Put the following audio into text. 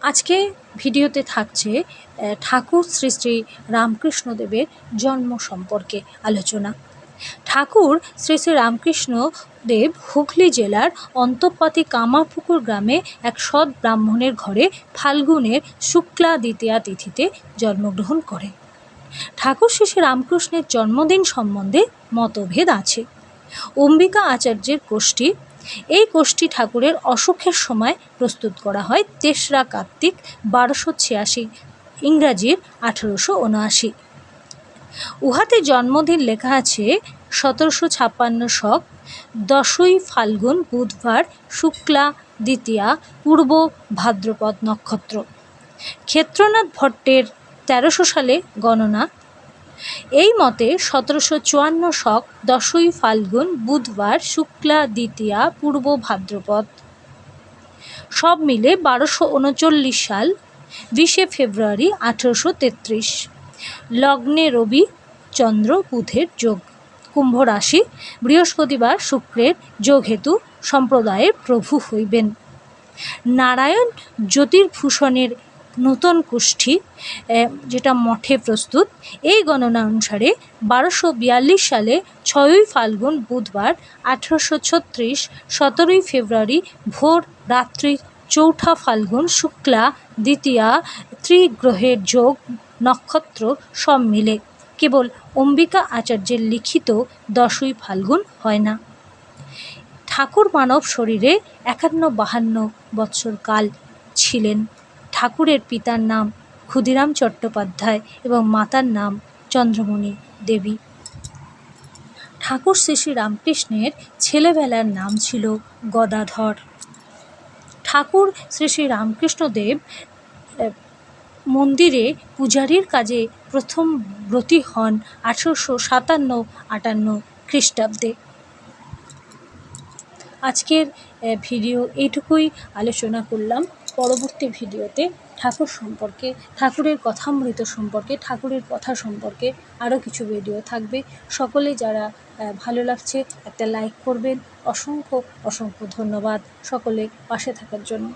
আজকে ভিডিওতে থাকছে ঠাকুর শ্রী শ্রী রামকৃষ্ণদেবের জন্ম সম্পর্কে আলোচনা। ঠাকুর শ্রী শ্রী রামকৃষ্ণদেব হুগলি জেলার অন্তঃপাতি কামারপুকুর গ্রামে এক সৎ ব্রাহ্মণের ঘরে ফাল্গুনের শুক্লা দ্বিতীয়া তিথিতে জন্মগ্রহণ করেন। ঠাকুর শ্রী শ্রী রামকৃষ্ণের জন্মদিন সম্বন্ধে মতভেদ আছে। অম্বিকা আচার্যের কোষ্ঠী, এই কোষ্ঠী ঠাকুরের অসুখের সময় প্রস্তুত করা হয় ৩রা কার্তিক ১২৮৬, ইংরাজির ১৮৭৯। উহাতে জন্মদিন লেখা আছে ১৭৫৬ শক ১০ই ফাল্গুন বুধবার শুক্লা দ্বিতীয়া পূর্ব ভাদ্রপদ নক্ষত্র। ক্ষেত্রনাথ ভট্টের ১৩০০ সালে গণনা। এই মতে ১৭৫৪ শক ১০ই ফাল্গুন বুধবার শুক্লা দ্বিতীয়া পূর্ব ভাদ্রপদ, সব মিলে ১২৩৯ সাল ২০শে ফেব্রুয়ারি ১৮৩৩। লগ্নে রবি চন্দ্র বুধের যোগ, কুম্ভ রাশি, বৃহস্পতিবার শুক্রের যোগহেতু সম্প্রদায়ের প্রভু হইবেন। নারায়ণ জ্যোতির্ভূষণের নূতন কোষ্ঠী, যেটা মঠে প্রস্তুত, এই গণনা অনুসারে ১২৪২ সালে ৬ই ফাল্গুন বুধবার ১৮৩৬, ১৭ই ফেব্রুয়ারি ভোর রাত্রি ৪ঠা ফাল্গুন শুক্লা দ্বিতীয়া ত্রিগ্রহের যোগ নক্ষত্র, সব মিলে কেবল অম্বিকা আচার্যের লিখিত ১০ই ফাল্গুন হয় না। ঠাকুর মানব শরীরে ৫১-৫২ বৎসর কাল ছিলেন। ঠাকুরের পিতার নাম ক্ষুদিরাম চট্টোপাধ্যায় এবং মাতার নাম চন্দ্রমণি দেবী। ঠাকুর শ্রী শ্রী রামকৃষ্ণের ছেলেবেলার নাম ছিল গদাধর। ঠাকুর শ্রী শ্রী রামকৃষ্ণদেব মন্দিরে পূজারীর কাজে প্রথম ব্রতী হন ১৮৫৭-৫৮ খ্রিস্টাব্দে। আজকের ভিডিও এইটুকুই আলোচনা করলাম। পরবর্তী ভিডিওতে ঠাকুর সম্পর্কে, ঠাকুরের কথামৃত সম্পর্কে, ঠাকুরের কথা সম্পর্কে আরও কিছু ভিডিও থাকবে। সকলে যারা ভালো লাগছে একটা লাইক করবেন। অসংখ্য অসংখ্য ধন্যবাদ সকলে পাশে থাকার জন্য।